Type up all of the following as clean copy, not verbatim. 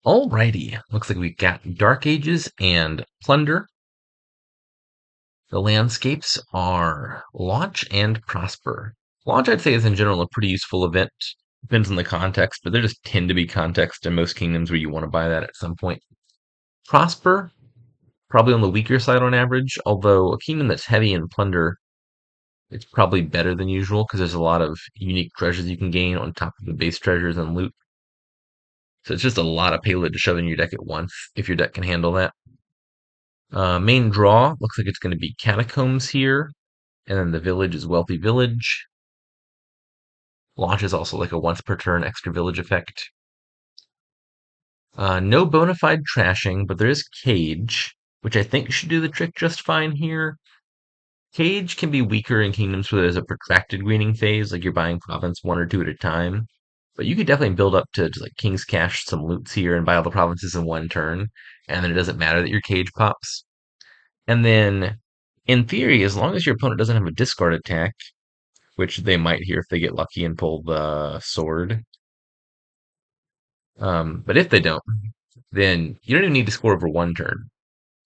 Alrighty, looks like we've got Dark Ages and Plunder. The landscapes are Launch and Prosper. Launch, I'd say, is in general a pretty useful event. Depends on the context, but there just tend to be context in most kingdoms where you want to buy that at some point. Prosper, probably on the weaker side on average, although a kingdom that's heavy in Plunder, it's probably better than usual because there's a lot of unique treasures you can gain on top of the base treasures and loot. So it's just a lot of payload to shove in your deck at once if your deck can handle that. Main draw looks like it's going to be Catacombs here, and then the village is Wealthy Village. Launch is also like a once per turn extra village effect. No bona fide trashing, but there is Cage, which I think should do the trick just fine here. Cage can be weaker in kingdoms where there's a protracted greening phase, like you're buying province one or two at a time. But you could definitely build up to just like King's Cash some loots here and buy all the provinces in one turn, and then it doesn't matter that your Cage pops. And then, in theory, as long as your opponent doesn't have a discard attack, which they might here if they get lucky and pull the sword. But if they don't, then you don't even need to score over one turn.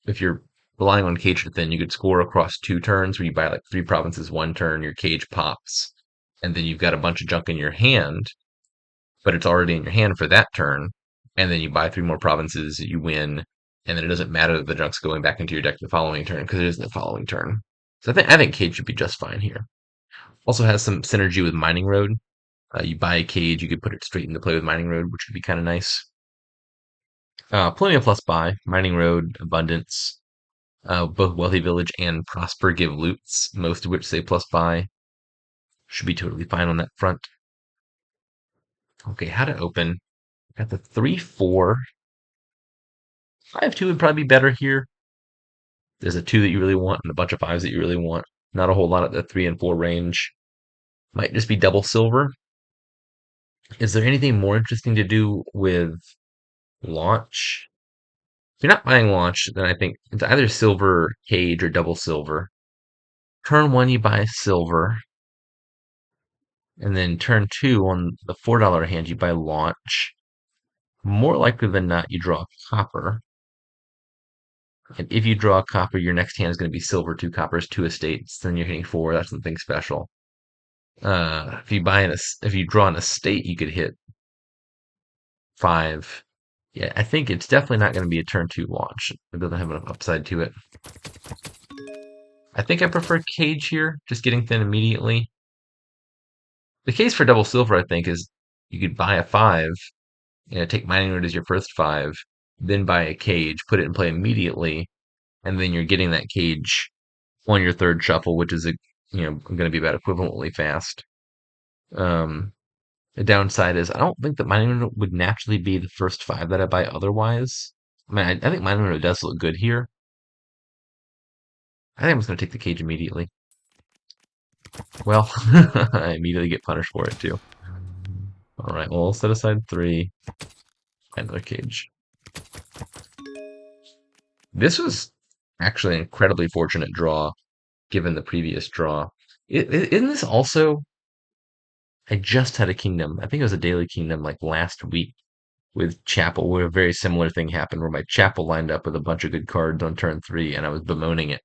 If you're relying on Cage to thin, you could score across 2 turns where you buy like 3 provinces one turn, your Cage pops, and then you've got a bunch of junk in your hand, but it's already in your hand for that turn, and then you buy 3 more provinces, you win, and then it doesn't matter that the junk's going back into your deck the following turn because it isn't the following turn. So I think Cage should be just fine here. Also has some synergy with Mining Road. You buy a Cage, you could put it straight into play with Mining Road, which would be kind of nice. Plenty of plus buy, Mining Road, Abundance, both Wealthy Village and Prosper give loots, most of which say plus buy. Should be totally fine on that front. Okay, how to open. Got the 3-4. 5-2 would probably be better here. There's a 2 that you really want and a bunch of 5s that you really want. Not a whole lot at the 3 and 4 range. Might just be double silver. Is there anything more interesting to do with launch? If you're not buying launch, then I think it's either silver Cage or double silver. Turn one, you buy silver. And then turn two, on the $4 hand, you buy launch. More likely than not, you draw copper. And if you draw copper, your next hand is going to be silver, 2 coppers, 2 estates. Then you're hitting 4. That's something special. If you draw an estate, you could hit 5. Yeah, I think it's definitely not going to be a turn 2 launch. It doesn't have enough upside to it. I think I prefer Cage here, just getting thin immediately. The case for double silver, I think, is you could buy a 5, take Mining Road as your first 5, then buy a Cage, put it in play immediately, and then you're getting that Cage on your third shuffle, which is going to be about equivalently fast. Um, the downside is I don't think that Mining Road would naturally be the first 5 that I buy otherwise. I mean, I think Mining Road does look good here. I think I'm just going to take the Cage immediately. Well, I immediately get punished for it too. All right, well, we'll set aside 3. Another Cage. This was actually an incredibly fortunate draw, given the previous draw. Isn't this also? I just had a kingdom. I think it was a daily kingdom like last week with Chapel, where a very similar thing happened, where my Chapel lined up with a bunch of good cards on turn 3, and I was bemoaning it.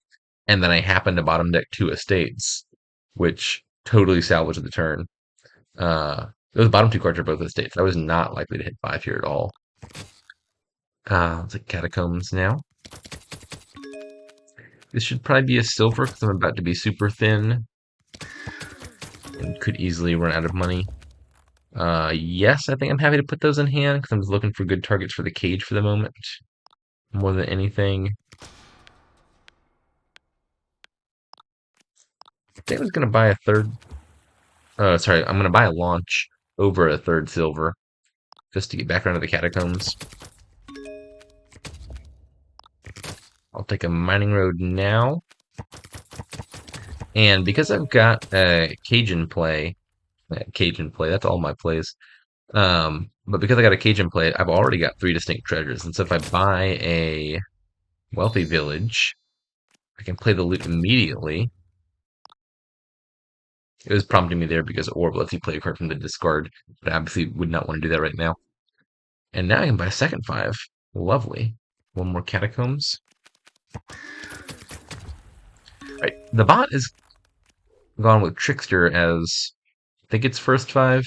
And then I happened to bottom deck 2 estates, which totally salvaged the turn. Those bottom 2 cards are both estates. I was not likely to hit 5 here at all. Let's like Catacombs now. This should probably be a silver because I'm about to be super thin and could easily run out of money. Yes, I think I'm happy to put those in hand because I'm just looking for good targets for the Cage for the moment, more than anything. I think I was gonna buy a third. Sorry, I'm gonna buy a launch over a third silver just to get back around to the Catacombs. I'll take a Mining Road now. And because I've got a Cajun play, that's all my plays. But because I got a Cajun play, I've already got 3 distinct treasures. And so if I buy a Wealthy Village, I can play the loot immediately. It was prompting me there because Orb lets you play a card from the discard, but I obviously would not want to do that right now. And now I can buy a second 5. Lovely. One more catacombs. Right. The bot is gone with Trickster as I think it's first 5.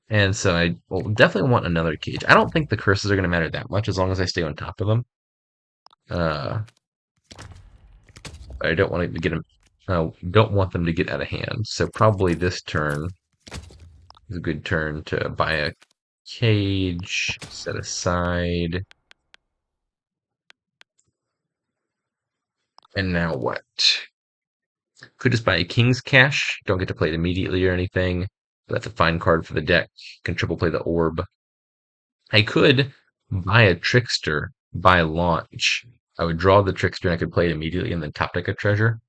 And so I will definitely want another cage. I don't think the curses are going to matter that much as long as I stay on top of them. Uh, I don't want to get them. Don't want them to get out of hand. So probably this turn is a good turn to buy a cage, set aside. And now what? Could just buy a King's Cash. Don't get to play it immediately or anything. But that's a fine card for the deck. Can triple play the Orb. I could buy a Trickster by launch. I would draw the Trickster and I could play it immediately and then top deck a treasure.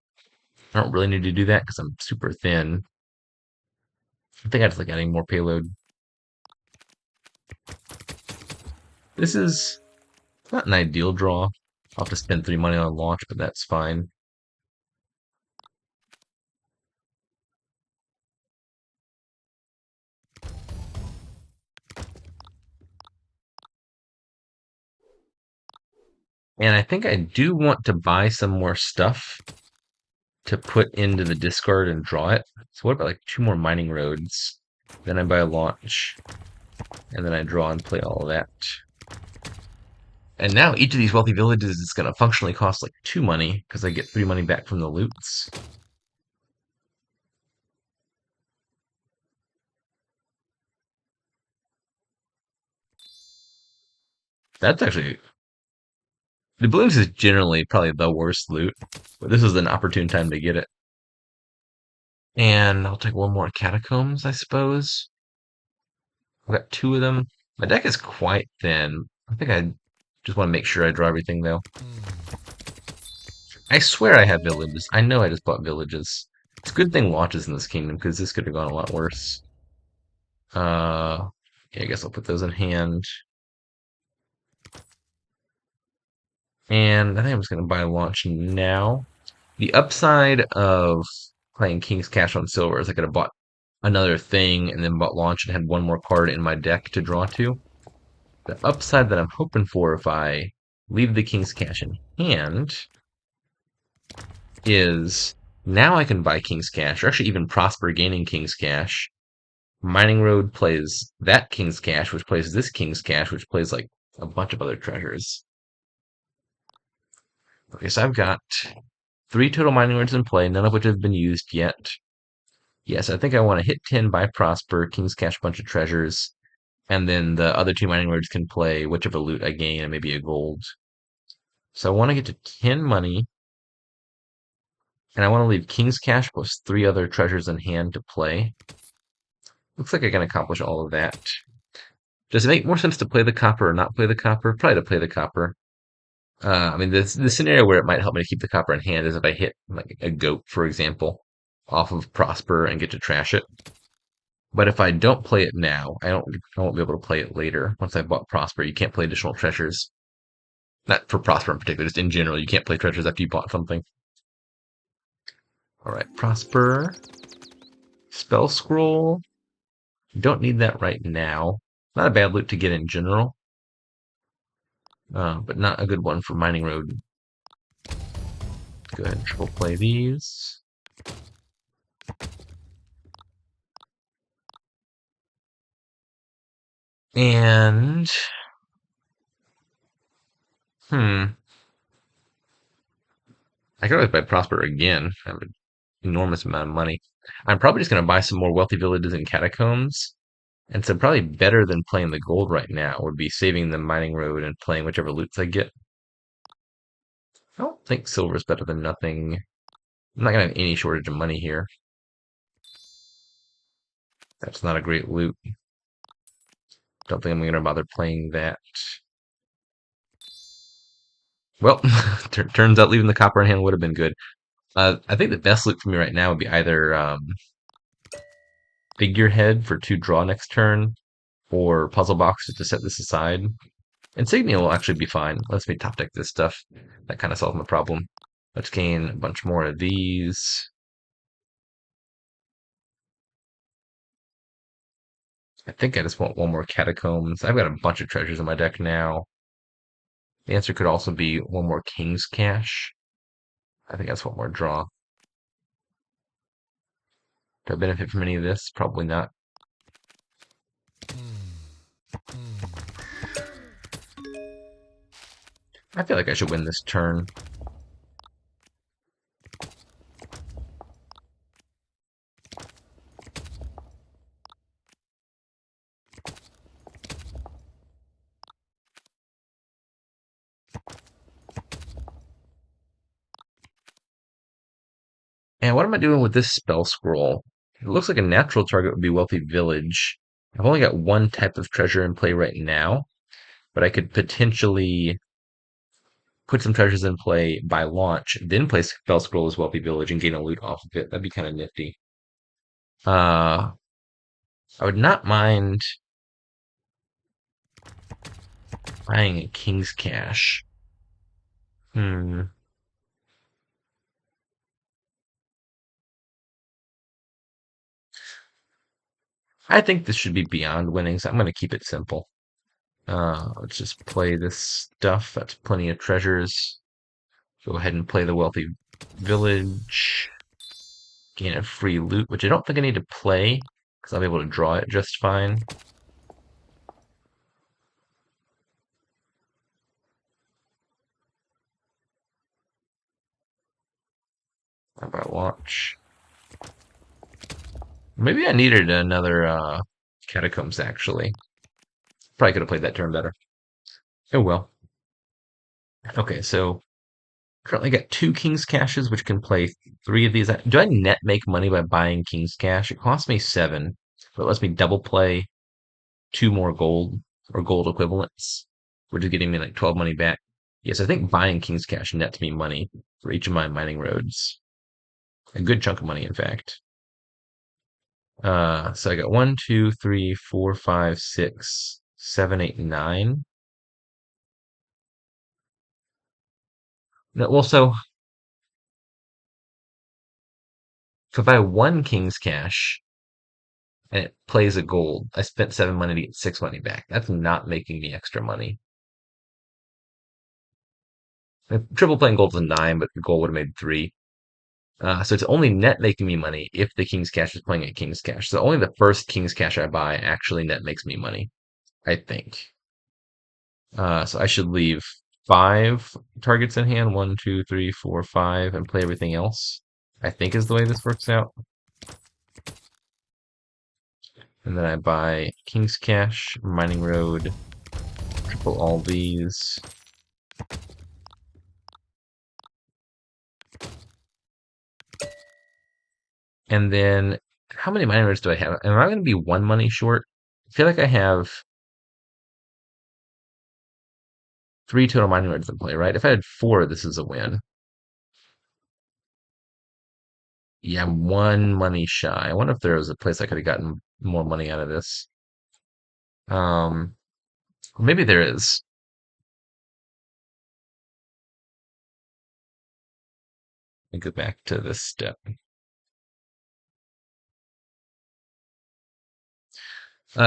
I don't really need to do that because I'm super thin. I think I just like adding more payload. This is not an ideal draw. I'll have to spend 3 money on launch, but that's fine. And I think I do want to buy some more stuff to put into the discard and draw it. So what about like 2 more mining roads? Then I buy a launch, and then I draw and play all of that. And now each of these wealthy villages is going to functionally cost like 2 money because I get 3 money back from the loots. That's actually the balloons is generally probably the worst loot, but this is an opportune time to get it. And I'll take one more catacombs, I suppose. I've got 2 of them. My deck is quite thin. I think I just want to make sure I draw everything though. I swear I have villages. I know I just bought villages. It's a good thing launches in this kingdom because this could have gone a lot worse. Yeah, I guess I'll put those in hand. And I think I'm just going to buy launch now. The upside of playing King's Cash on silver is I could have bought another thing and then bought launch and had one more card in my deck to draw to. The upside that I'm hoping for if I leave the King's Cash in hand is now I can buy King's Cash, or actually even Prosper gaining King's Cash. Mining Road plays that King's Cash, which plays this King's Cash, which plays like a bunch of other treasures. Okay, so I've got 3 total mining roads in play, none of which have been used yet. Yes, I think I want to hit 10 by Prosper, King's Cash, bunch of treasures, and then the other 2 mining roads can play whichever loot I gain and maybe a gold. So I want to get to 10 money, and I want to leave King's Cash plus 3 other treasures in hand to play. Looks like I can accomplish all of that. Does it make more sense to play the copper or not play the copper? Probably to play the copper. I mean, the scenario where it might help me to keep the copper in hand is if I hit like a goat, for example, off of Prosper and get to trash it. But if I don't play it now, I won't be able to play it later. Once I've bought Prosper, you can't play additional treasures. Not for Prosper in particular, just in general, you can't play treasures after you bought something. All right, Prosper, Spell Scroll. Don't need that right now. Not a bad loot to get in general, but not a good one for Mining Road. Go ahead and triple play these. And I could always buy Prosper again. I have an enormous amount of money. I'm probably just going to buy some more wealthy villages and catacombs. And so probably better than playing the gold right now would be saving the mining road and playing whichever loots I get. I don't think silver is better than nothing. I'm not going to have any shortage of money here. That's not a great loot. Don't think I'm going to bother playing that. Well, turns out leaving the copper in hand would have been good. I think the best loot for me right now would be either Figurehead for 2 draw next turn, or Puzzle Box just to set this aside. Insignia will actually be fine. Let's me top deck this stuff. That kind of solves my problem. Let's gain a bunch more of these. I think I just want one more Catacombs. I've got a bunch of treasures in my deck now. The answer could also be one more King's Cache. I think that's one more draw. Do I benefit from any of this? Probably not. I feel like I should win this turn. And what am I doing with this spell scroll? It looks like a natural target would be Wealthy Village. I've only got one type of treasure in play right now, but I could potentially put some treasures in play by launch, then play Spell Scroll as Wealthy Village and gain a loot off of it. That'd be kind of nifty. I would not mind buying a King's Cache. Hmm. I think this should be beyond winning, so I'm going to keep it simple. Let's just play this stuff. That's plenty of treasures. Go ahead and play the Wealthy Village. Gain a free loot, which I don't think I need to play, because I'll be able to draw it just fine. How about launch? Maybe I needed another Catacombs, actually. Probably could have played that turn better. Oh well. Okay, so currently got two King's Caches, which can play three of these. Do I net make money by buying King's Cache? It costs me 7, but it lets me double play two more gold or gold equivalents, which is getting me like 12 money back. Yes, I think buying King's Cache nets me money for each of my mining roads. A good chunk of money, in fact. So I got 1, 2, 3, 4, 5, 6, 7, 8, 9. No, well, so if I buy one King's Cache and it plays a gold, I spent 7 money to get 6 money back. That's not making me extra money. Triple playing gold's a 9, but the gold would have made 3. So it's only net making me money if the King's Cache is playing a King's Cache. So only the first King's Cache I buy actually net makes me money, I think. So I should leave 5 targets in hand, 1, 2, 3, 4, 5, and play everything else. I think is the way this works out. And then I buy King's Cache, Mining Road, triple all these. And then how many mining roads do I have? Am I going to be 1 money short? I feel like I have 3 total mining roads in play, right? If I had 4, this is a win. Yeah, I'm 1 money shy. I wonder if there was a place I could have gotten more money out of this. Um, maybe there is. Let me go back to this step.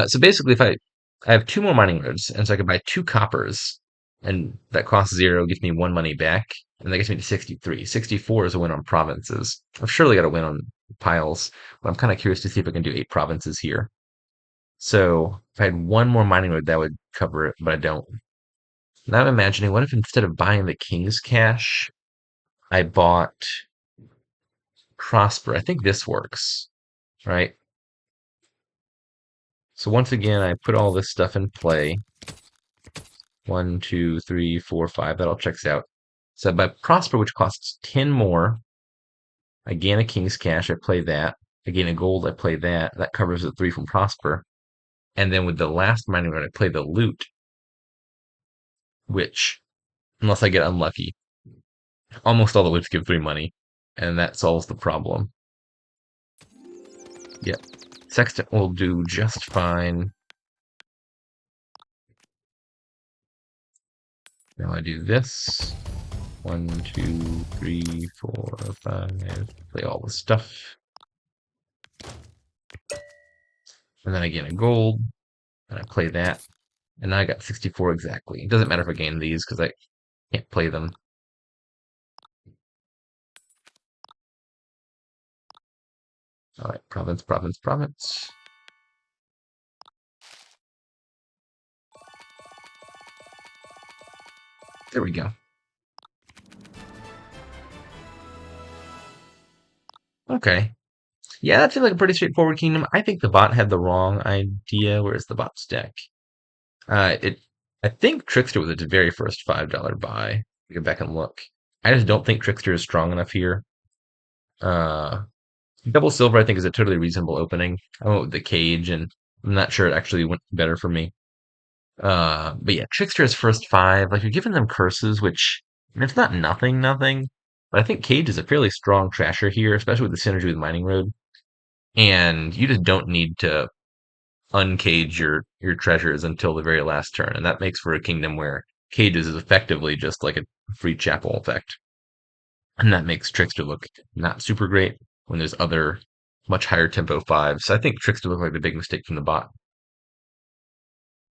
So basically, if I have 2 more mining roads, and so I could buy 2 coppers, and that costs 0, gives me 1 money back, and that gets me to 63. 64 is a win on provinces. I've surely got a win on piles, but I'm kind of curious to see if I can do 8 provinces here. So if I had 1 more mining road, that would cover it, but I don't. Now I'm imagining, what if instead of buying the King's Cache, I bought Prosper? I think this works, right? So once again, I put all this stuff in play. 1, 2, 3, 4, 5. That all checks out. So by Prosper, which costs 10 more, I gain a King's Cache. I play that. I gain a gold. I play that. That covers the 3 from Prosper. And then with the last mining road, I play the loot, which, unless I get unlucky, almost all the loots give 3 money, and that solves the problem. Yep. Sextant will do just fine. Now I do this. 1, 2, 3, 4, 5. Play all the stuff. and then I gain a gold, and I play that, and now I got 64 exactly. It doesn't matter if I gain these because I can't play them. All right, province, province, province. There we go. Okay. Yeah, that seems like a pretty straightforward kingdom. I think the bot had the wrong idea. Where's the bot's deck? It. I think Trickster was its very first $5 buy. Go back and look. I just don't think Trickster is strong enough here. Uh, Double silver, I think, is a totally reasonable opening. I went with the cage, and I'm not sure it actually went better for me. But yeah, Trickster is first five. Like you're giving them curses, which I mean, it's not nothing, nothing. But I think Cage is a fairly strong trasher here, especially with the synergy with Mining Road. And you just don't need to uncage your treasures until the very last turn, and that makes for a kingdom where Cages is effectively just like a free chapel effect, and that makes Trickster look not super great when there's other much higher tempo fives. So I think Trickster looked like the big mistake from the bot.